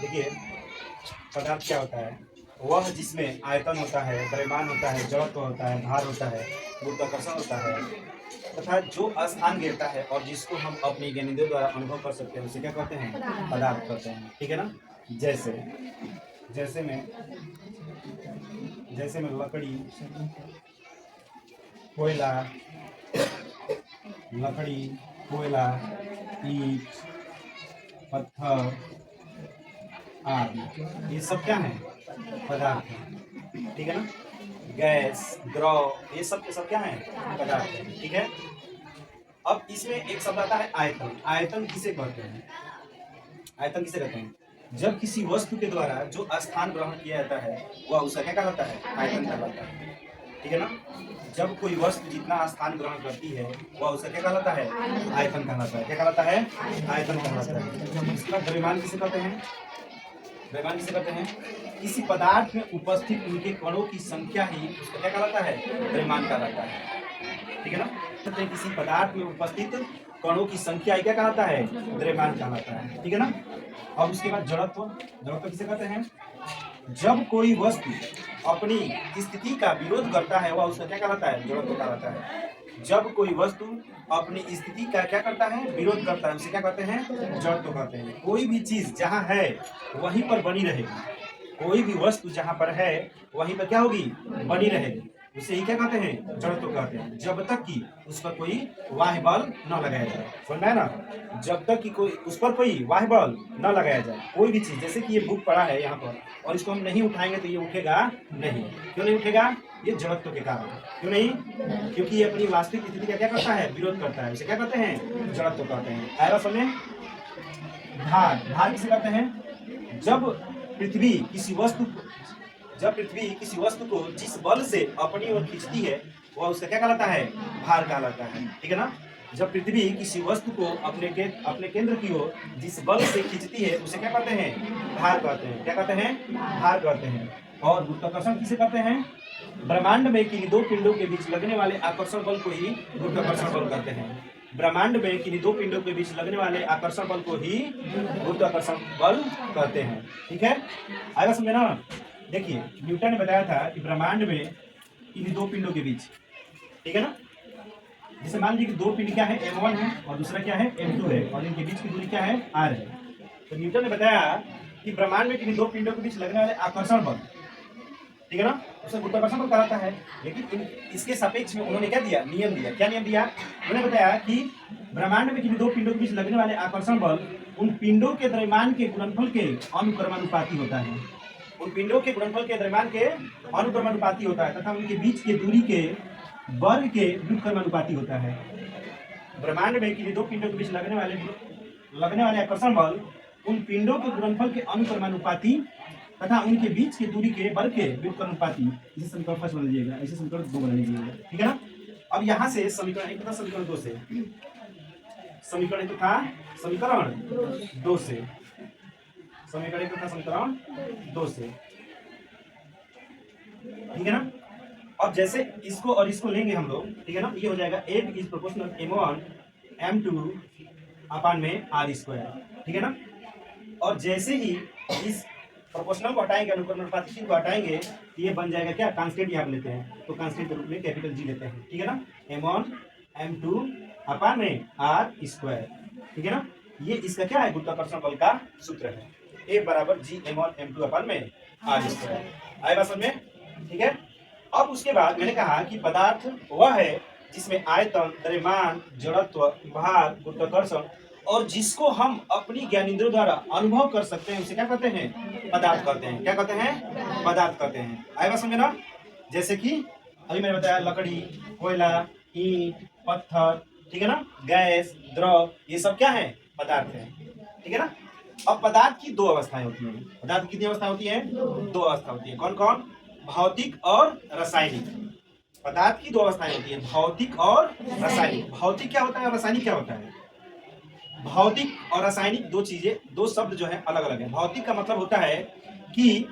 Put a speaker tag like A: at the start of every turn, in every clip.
A: देखिए, पदार्थ क्या होता है? वह जिसमें आयतन होता है, द्रव्यमान होता है, जड़त्व होता है, भार होता है, गुरुत्वाकर्षण होता है तथा जो स्थान घेरता है और जिसको हम अपनी ज्ञानेंद्रियों द्वारा अनुभव कर सकते हैं उसे क्या कहते हैं? पदार्थ कहते हैं। ठीक है ना? जैसे जैसे में लकड़ी, कोयला, ईंट, पत्थर आदि, ये सब क्या है? पदार्थ है। ठीक है ना? गैस, द्रव, ये सब के सब क्या है? पदार्थ है। ठीक है। अब इसमें एक शब्द आता है आयतन। आयतन किसे कहते हैं? आयतन किसे कहते हैं? जब किसी वस्तु के द्वारा जो स्थान ग्रहण किया जाता है वह उसका क्या कहलाता है? आयतन कहलाता है। ठीक है ना? जब कोई वस्तु जितना स्थान ग्रहण करती है वह उसका क्या कहलाता है? आयतन कहलाता है। क्या कहलाता है? आयतन कहलाता है। इसका द्रव्यमान किसे कहते हैं? द्रव्यमान किसे कहते हैं? किसी पदार्थ में उपस्थित उनके कणों की संख्या ही उसका क्या कहलाता है? द्रव्यमान कहलाता है। ठीक है ना? कहते हैं किसी पदार्थ में उपस्थित कणों की संख्या ही क्या कहलाता है? द्रव्यमान कहलाता है। ठीक है ना? अब उसके बाद जड़त्व। जड़त्व किसे कहते हैं? जब कोई वस्तु अपनी स्थिति का विरोध करता है वह उसका क्या कहलाता है? जड़त्व कहलाता है। जब कोई वस्तु अपनी स्थिति का क्या करता है? विरोध करता है, उसे क्या कहते हैं? जड़त्व कहते हैं। कोई भी चीज जहाँ है वहीं पर बनी रहेगी। कोई भी वस्तु जहाँ पर है वहीं पर क्या होगी? बनी रहेगी। उसे ही क्या कहते हैं? जड़त्व कहते हैं। जब तक कि उस पर कोई बाह्य बल न लगाया जाए। समझ में आया ना? जब तक कि कोई उस पर कोई बाह्य बल न लगाया जाए, कोई भी चीज, जैसे कि ये बुक पड़ा है यहाँ पर और इसको हम नहीं उठाएंगे तो ये उठेगा नहीं। क्यों नहीं उठेगा? ये जड़त्व के कारण। क्यों नहीं? क्योंकि ये अपनी वास्तविक स्थिति का क्या करता है? विरोध करता है। उसे क्या कहते हैं? जड़त्व कहते हैं। आएगा समझ? भार। भार किसे कहते हैं? जब पृथ्वी किसी वस्तु को जिस बल से अपनी ओर खींचती है वह उसका क्या कहलाता है? भार कहलाता है। ठीक है ना? जब पृथ्वी किसी वस्तु को अपने केंद्र की ओर जिस बल से खींचती है उसे क्या कहते हैं? भार कहते हैं। क्या कहते हैं? भार कहते हैं। और गुरुत्वाकर्षण किसे कहते हैं? ब्रह्मांड में किन्हीं दो पिंडों के बीच लगने वाले आकर्षण बल को ही गुरुत्वाकर्षण बल कहते हैं। ब्रह्मांड में किन्हीं दो पिंडों के बीच लगने वाले आकर्षण बल को ही गुरुत्वाकर्षण बल कहते हैं। ठीक है? आएगा समझे ना? देखिए, न्यूटन ने बताया था कि ब्रह्मांड में इन दो पिंडों के बीच, ठीक है ना, जैसे मान लीजिए कि दो पिंड क्या है? M1 है और दूसरा क्या है? M2 है और इनके बीच की दूरी क्या है? R है। तो न्यूटन ने बताया कि ब्रह्मांड में किन्हीं दो पिंडों के बीच लगने वाले आकर्षण बल, ठीक है ना, उसे गुरुत्वाकर्षण बल कहलाता है। लेकिन इसके सापेक्ष में उन्होंने क्या दिया? नियम दिया। क्या नियम दिया? उन्होंने बताया कि ब्रह्मांड में किन्हीं दो पिंडों के बीच लगने वाले आकर्षण बल उन पिंडों के द्रव्यमान के गुणनफल के अनुक्रमानुपाती होता है। उन पिंडों के गुणनफल के द्रव्यमान के अनुक्रमानुपाती होता है तथा उनके बीच के दूरी के वर्ग के व्युत्क्रमानुपाती होता है। ब्रह्मांड में किन्हीं दो पिंडों के बीच लगने वाले आकर्षण बल उन पिंडों के गुणनफल के अनुक्रमानुपाती तथा उनके बीच की दूरी के वर्ग के व्युत्क्रमानुपाती। इसे समीकरण फर्स्ट बना लीजिएगा, ऐसे समीकरण 2 बना लीजिएगा। ठीक है ना? अब यहाँ से समीकरण 1 तथा समीकरण 2 से, समीकरण 1 तथा समीकरण 2 से, समीकरण 1 तथा समीकरण 2 से, ठीक है ना? अब जैसे इसको और इसको लेंगे हम लोग, ठीक है ना, ये हो जाएगा 8 इज प्रोपोर्शनल M1 M2 अपान में R²। ठीक है ना? और जैसे ही इस प्रोपोर्शनल को हटाएंगे, अनुक्रमानुपाती चिन्ह को हटाएंगे, तो ये बन जाएगा क्या? कांस्टेंट यहाँ लेते हैं, तो कांस्टेंट के रूप में कैपिटल G लेते हैं। ठीक है ना? M1 M2 अपान में R²। ठीक है ना? ये इसका क्या है? गुरुत्वाकर्षण बल का सूत्र है। A बराबर G M1 M2 अपान में R²। आएगा समझ में? ठीक है? अब उसके बाद मैंने कहा कि पदार्थ वह है जिसमें आयतन, द्रव्यमान, जड़त्व, भार, गुरुत्वाकर्षण और जिसको हम अपनी ज्ञानेंद्रियों द्वारा अनुभव कर सकते हैं उसे क्या कहते हैं? पदार्थ कहते हैं। क्या कहते हैं? पदार्थ कहते हैं। आएगा समझ ना? जैसे कि अभी मैंने बताया लकड़ी, कोयला, ईंट, पत्थर, ठीक है ना, गैस, द्रव, ये सब क्या है? पदार्थ है। ठीक है ना? अब पदार्थ की दो अवस्थाएं होती हैं। पदार्थ की कितनी अवस्था होती है? दो अवस्था होती है। कौन कौन? भौतिक और रासायनिक। पदार्थ की दो अवस्थाएं होती है, भौतिक और रासायनिक। भौतिक क्या होता है और रासायनिक क्या होता है? भौतिक और रासायनिक दो चीजें, दो शब्द जो है अलग अलग है। भौतिक का मतलब होता है कि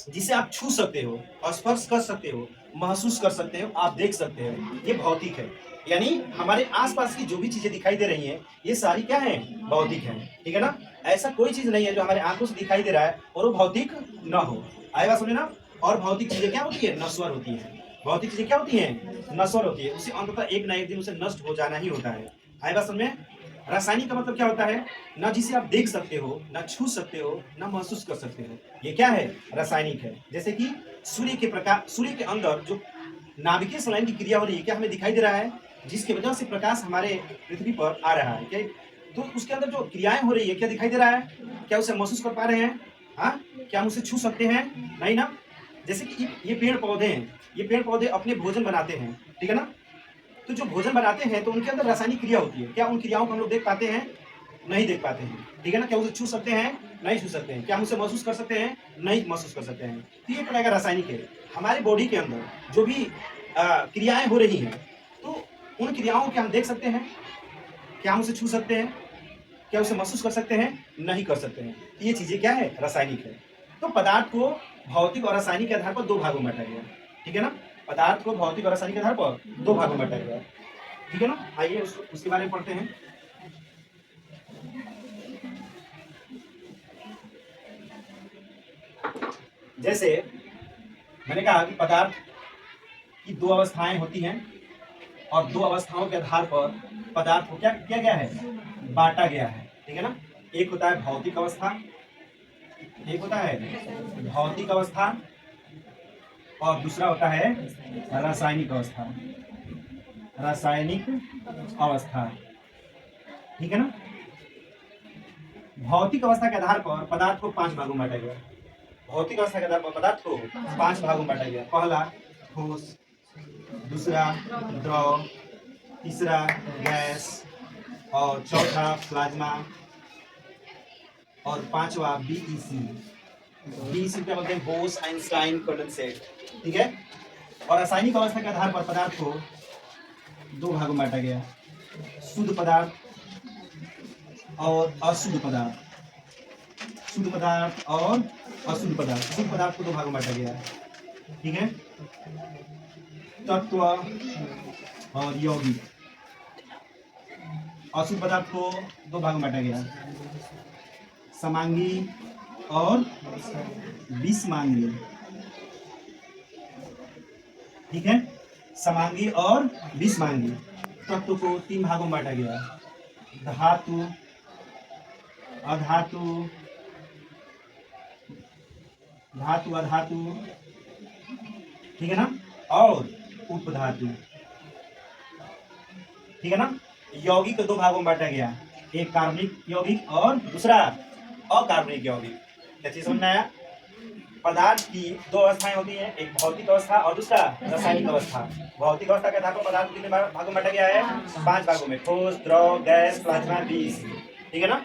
A: जिसे आप छू सकते हो, स्पर्श कर सकते हो, महसूस कर सकते हो, आप देख सकते हो, ये भौतिक है। यानी हमारे आसपास की जो भी चीजें दिखाई दे रही हैं ये सारी क्या है, भौतिक है। ठीक है ना। ऐसा कोई चीज नहीं है जो हमारे आंखों से दिखाई दे रहा है और वो भौतिक ना हो। आएगा समझे ना। और भौतिक चीजें क्या होती है, नश्वर होती है। भौतिक चीजें क्या होती हैं, नश्वर होती है। उसे अंततः एक ना एक दिन उसे नष्ट हो जाना ही होता है। आएगा समझ में। रासायनिक का मतलब क्या होता है, ना जिसे आप देख सकते हो, ना छू सकते हो, ना महसूस कर सकते हो, ये क्या है, रासायनिक है। जैसे कि सूर्य के प्रकाश, सूर्य के अंदर जो नाभिकीय संलयन की क्रिया हो रही है, क्या हमें दिखाई दे रहा है, जिसकी वजह से प्रकाश हमारे पृथ्वी पर आ रहा है। क्या तो उसके अंदर जो क्रियाएं हो रही है, क्या दिखाई दे रहा है, क्या उसे महसूस कर पा रहे हैं, हाँ, क्या हम उसे छू सकते हैं, नहीं ना। जैसे कि ये पेड़ पौधे हैं, ये पेड़ पौधे अपने भोजन बनाते हैं, ठीक है ना। तो जो भोजन बनाते हैं तो उनके अंदर रासायनिक क्रिया होती है, क्या उन क्रियाओं को हम लोग देख पाते हैं, नहीं देख पाते हैं। ठीक है ना। क्या उसे छू सकते हैं, नहीं छू सकते हैं। क्या हम उसे महसूस कर सकते हैं, नहीं महसूस कर सकते हैं। तो ये प्रकार का रासायनिक है। हमारे बॉडी के अंदर जो भी क्रियाएं हो रही हैं, तो उन क्रियाओं को हम देख सकते हैं, क्या हम उसे छू सकते हैं, क्या उसे महसूस कर सकते हैं, नहीं कर सकते हैं। तो ये चीजें क्या है, रासायनिक है। तो पदार्थ को भौतिक और रासायनिक के आधार पर दो भागों में बांटा गया। ठीक है ना। पदार्थ को भौतिक और रासायनिक के आधार पर दो भागों में बांटा गया। ठीक है ना। आइए उसके बारे में पढ़ते हैं। जैसे मैंने कहा कि पदार्थ की दो अवस्थाएं होती हैं और दो अवस्थाओं के आधार पर पदार्थ को क्या किया गया है, बांटा गया है। ठीक है ना। एक होता है भौतिक अवस्था, एक होता है भौतिक अवस्था और दूसरा होता है रासायनिक अवस्था। रासायनिक अवस्था, ठीक है ना। भौतिक अवस्था के आधार पर पदार्थ को पांच भागों में बांटा गया। भौतिक अवस्था के आधार पर पदार्थ को पांच भागों में बांटा गया। पहला ठोस, दूसरा द्रव, तीसरा गैस और चौथा प्लाज्मा और पांचवा बीईसी। बीईसी क्या बोलते हैं, बोस आइंस्टाइन कंडेंसेट। ठीक है। और रासायनिक अवस्था के आधार पर पदार्थ को दो भागों में बांटा गया, शुद्ध पदार्थ और अशुद्ध पदार्थ। शुद्ध पदार्थ और अशुद्ध पदार्थ। शुद्ध पदार्थ को दो भागों में बांटा गया। ठीक है। तत्व और यौगिक। अशुद्ध पदार्थ को दो भागों में बांटा गया, समांगी और विषमांगी। ठीक है। समांगी और विषमांगी। तत्व को तीन भागों में बांटा गया, धातु, अधातु, धातु अधातु, ठीक है ना, और उपधातु। ठीक है ना। यौगिक को दो भागों में बांटा गया, एक कार्बनिक यौगिक और दूसरा अकार्बनिक यौगिक। क्या चीज समझ में आया। पदार्थ की दो अवस्थाएं होती हैं, एक भौतिक अवस्था और दूसरा रासायनिक अवस्था। भौतिक अवस्था के आधार पर पदार्थ को कितने भागों में बांटा गया है, पांच भागों में, ठोस, द्रव, गैस, प्लाज्मा, बीज। ठीक है ना।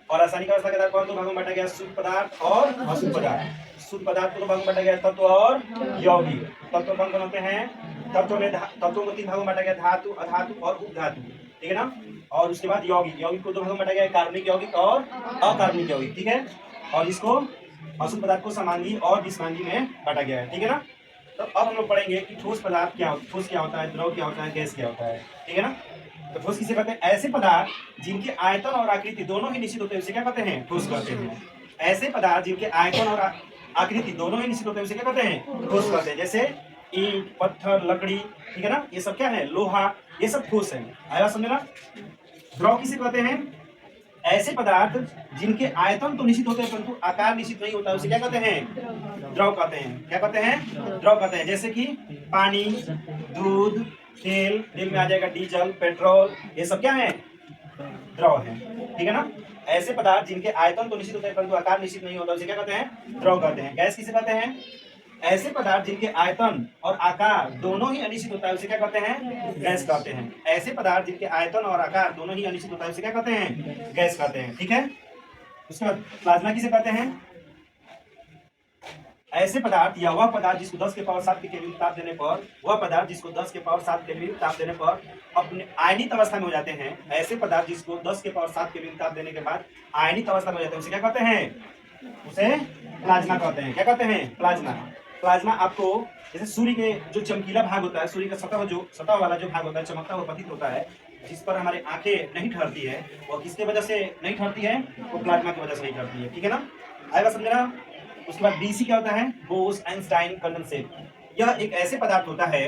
A: और रासायनिक अवस्था के आधार पर दो भागों में बांटा गया, शुद्ध पदार्थ और अशुद्ध पदार्थ। शुद्ध पदार्थ को दो भागों में बांटा गया, तत्व और यौगिक। तत्व कौन कौन होते हैं, तत्वों को तीन भागों में बांटा गया, धातु, अधातु और उपधातु। ठीक है ना। और उसके बाद यौगिक, यौगिक को दो भागों में बांटा गया, कार्बनिक यौगिक और अकार्बनिक यौगिक। ठीक है। और इसको अशुद्ध पदार्थ को समांगी और विषमांगी में बांटा गया है। ठीक है ना। तो अब हम लोग पढ़ेंगे कि ठोस पदार्थ क्या, ठोस क्या होता है, द्रव क्या होता है, गैस क्या होता है। ठीक है ना। तो ठोस किसे कहते हैं, ऐसे पदार्थ जिनके आयतन और आकृति दोनों ही निश्चित होते हैं उसे क्या कहते हैं, ठोस कहते हैं। ऐसे पदार्थ जिनके आयतन और आकृति दोनों ही निश्चित होते हैं उसे क्या कहते हैं, ठोस कहते हैं। जैसे ईंट, पत्थर, लकड़ी, ठीक है ना, ये सब क्या है, लोहा, ये सब ठोस है। आया समझ ना। द्रव किसे कहते हैं, ऐसे पदार्थ जिनके आयतन तो निश्चित होते हैं परंतु आकार निश्चित नहीं होता उसे क्या कहते हैं, द्रव कहते हैं। क्या कहते हैं, द्रव कहते हैं। जैसे कि पानी, दूध, तेल, तेल में आ जाएगा डीजल, पेट्रोल, ये सब क्या है, द्रव है। ठीक है ना। ऐसे पदार्थ जिनके आयतन तो निश्चित होते हैं परंतु आकार निश्चित नहीं होता उसे क्या कहते हैं, द्रव कहते हैं। गैस किसे कहते हैं, ऐसे पदार्थ जिनके आयतन और आकार दोनों ही अनिश्चित होता है उसे क्या कहते हैं, गैस कहते हैं। ऐसे पदार्थ जिनके आयतन और आकार दोनों ही अनिश्चित होता है उसे क्या कहते हैं, गैस कहते हैं। ठीक है। उसके बाद प्लाज्मा किसे कहते हैं, ऐसे पदार्थ या वह पदार्थ जिसको 10 के पावर 7 के केल्विन ताप देने पर, वह पदार्थ जिसको 10 के पावर 7 केल्विन ताप देने पर अपने आयनित अवस्था में हो जाते हैं। ऐसे पदार्थ जिसको 10 के पावर 7 केल्विन ताप देने के बाद आयनित अवस्था में हो जाते हैं उसे क्या कहते हैं, उसे प्लाज्मा कहते हैं। क्या कहते हैं, प्लाज्मा। प्लाज्मा आपको जैसे सूर्य के जो चमकीला भाग होता है, सूर्य का सतह वाला जो भाग होता है, चमकता हुआ प्रतीत होता है, जिस पर हमारे आंखें नहीं ठहरती है, वो किसके वजह से नहीं ठहरती है? वो प्लाज्मा की वजह से नहीं ठहरती है। ठीक है ना, आएगा समझना। उसके बाद BC क्या होता है? बोस-आइंस्टाइन कंडेंसेट। यह एक ऐसे पदार्थ होता है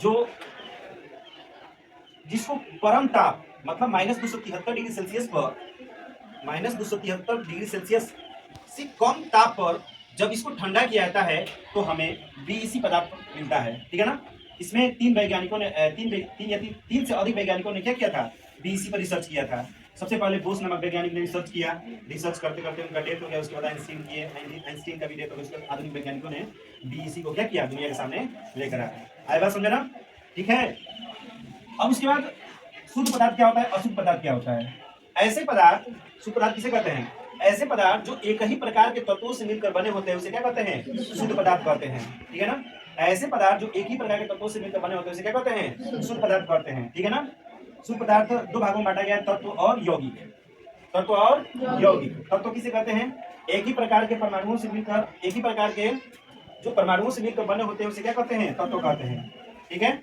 A: जो जिसको परम ताप मतलब -273 डिग्री सेल्सियस पर, -273 डिग्री सेल्सियस से कम ताप पर जब इसको ठंडा किया जाता है तो हमें BEC पदार्थ मिलता है। ठीक है ना, इसमें तीन वैज्ञानिकों ने तीन से अधिक वैज्ञानिकों ने क्या किया था? BEC पर रिसर्च किया था। सबसे पहले बोस नामक वैज्ञानिक ने रिसर्च किया, रिसर्च करते करते उनका डेथ हो गया। उसके बाद आइंस्टीन का भी डेथ हो गया। उसके बाद आधुनिक वैज्ञानिकों ने BEC को क्या किया? दुनिया के सामने लेकर आया। आए बात समझे ना? ठीक है, अब उसके बाद शुद्ध पदार्थ क्या होता है, अशुद्ध पदार्थ क्या होता है? ऐसे पदार्थ, शुद्ध पदार्थ किसे कहते हैं? ऐसे पदार्थ जो एक ही प्रकार के तत्वों से मिलकर बने होते हैं उसे क्या कहते हैं? शुद्ध पदार्थ कहते हैं। ठीक है ना, ऐसे पदार्थ जो एक ही प्रकार के तत्वों से मिलकर बने होते हैं उसे क्या कहते हैं? शुद्ध पदार्थ कहते हैं। ठीक है ना, शुद्ध पदार्थ दो भागों में बांटा गया है, तत्व और यौगिक। तत्व और यौगिक। तत्व किसे कहते हैं? एक ही प्रकार के परमाणुओं से मिलकर, एक ही प्रकार के जो परमाणुओं से मिलकर बने होते हैं उसे क्या कहते हैं? तत्व कहते हैं। ठीक है,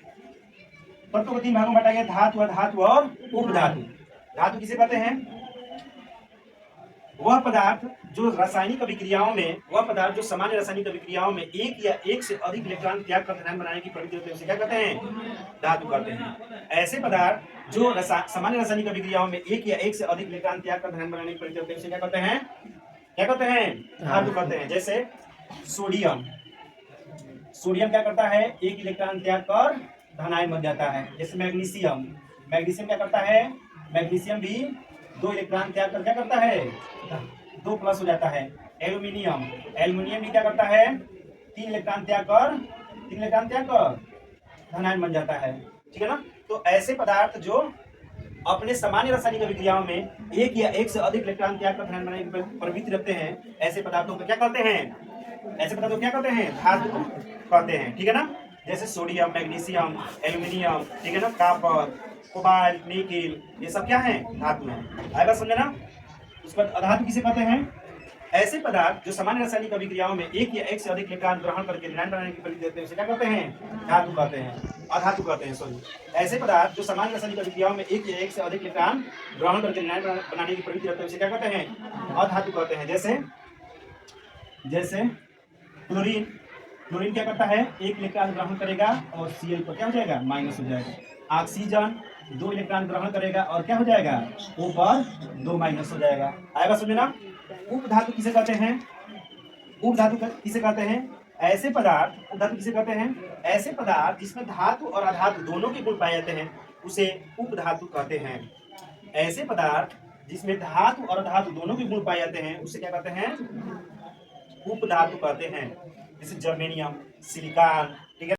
A: तत्व को तीन भागों में बांटा गया, धातु, अधातु और उपधातु। धातु किसे कहते हैं? वह पदार्थ जो रासायनिक अभिक्रियाओं में, वह पदार्थ जो सामान्य रासायनिक अभिक्रियाओं में एक या एक से अधिक इलेक्ट्रॉन त्याग कर धनायन बनाने की प्रवृत्ति होती है उसे क्या कहते हैं? धातु कहते हैं। ऐसे पदार्थ जो सामान्य रासायनिक अभिक्रियाओं में एक या एक से अधिक इलेक्ट्रॉन त्याग कर धनायन बनाने की प्रवृत्ति होती है उसे क्या कहते हैं? क्या कहते हैं? धातु कहते हैं। जैसे सोडियम, सोडियम क्या करता है? एक इलेक्ट्रॉन त्याग कर धनायन बन जाता है। जैसे मैग्नीशियम, मैग्नीशियम क्या करता है? मैग्नीशियम भी दो इलेक्ट्रॉन त्याग कर क्या करता है? 2+ हो जाता है। एल्यूमिनियम, एल्यूमिनियम भी क्या करता है? 3 इलेक्ट्रॉन त्याग कर धनायन बन जाता है। ठीक है ना, तो ऐसे पदार्थ जो अपने सामान्य रासायनिक अभिक्रियाओं में एक या एक से अधिक इलेक्ट्रॉन त्याग कर धनायन बनाने की प्रवृत्ति रखते हैं, ऐसे पदार्थों को क्या कहते हैं? ऐसे पदार्थों को क्या कहते हैं? धातु कहते हैं। ठीक है ना, जैसे सोडियम, मैग्नीशियम, एल्यूमिनियम, ठीक है ना, कॉपर, कोबाल्ट, निकेल, ये सब क्या है? धातु है। आएगा समझे ना? उसके बाद अधातु किसे कहते हैं? ऐसे पदार्थ जो सामान्य रासायनिक अभिक्रियाओं में एक या एक से अधिक इलेक्ट्रॉन ग्रहण करके ऋणायन बनाने की प्रवृत्ति देते हैं उसे क्या कहते हैं? धातु कहते हैं, अधातु कहते हैं। सॉरी, ऐसे पदार्थ जो सामान्य रासायनिक अभिक्रियाओं में एक या एक से अधिक इलेक्ट्रॉन ग्रहण करके ऋणायन बनाने की प्रवृत्ति देते हैं उसे क्या कहते हैं? अधातु कहते हैं। जैसे क्लोरीन, क्लोरीन क्या करता है? एक इलेक्ट्रॉन ग्रहण करेगा और Cl पर क्या हो जाएगा? माइनस हो जाएगा। ऑक्सीजन 2 इलेक्ट्रॉन ग्रहण करेगा और क्या हो जाएगा? O पर 2 माइनस हो जाएगा। आएगा समझना? उपधातु किसे कहते हैं? उपधातु किसे कहते हैं? ऐसे पदार्थ, उपधातु किसे कहते हैं? ऐसे पदार्थ जिसमें धातु और अधातु दोनों के गुण पाए जाते हैं उसे उपधातु कहते हैं। ऐसे पदार्थ जिसमें धातु और अधातु दोनों के गुण पाए जाते हैं उसे क्या कहते हैं? उपधातु कहते हैं। जैसे जर्मेनियम, सिलिकॉन, ठीक है।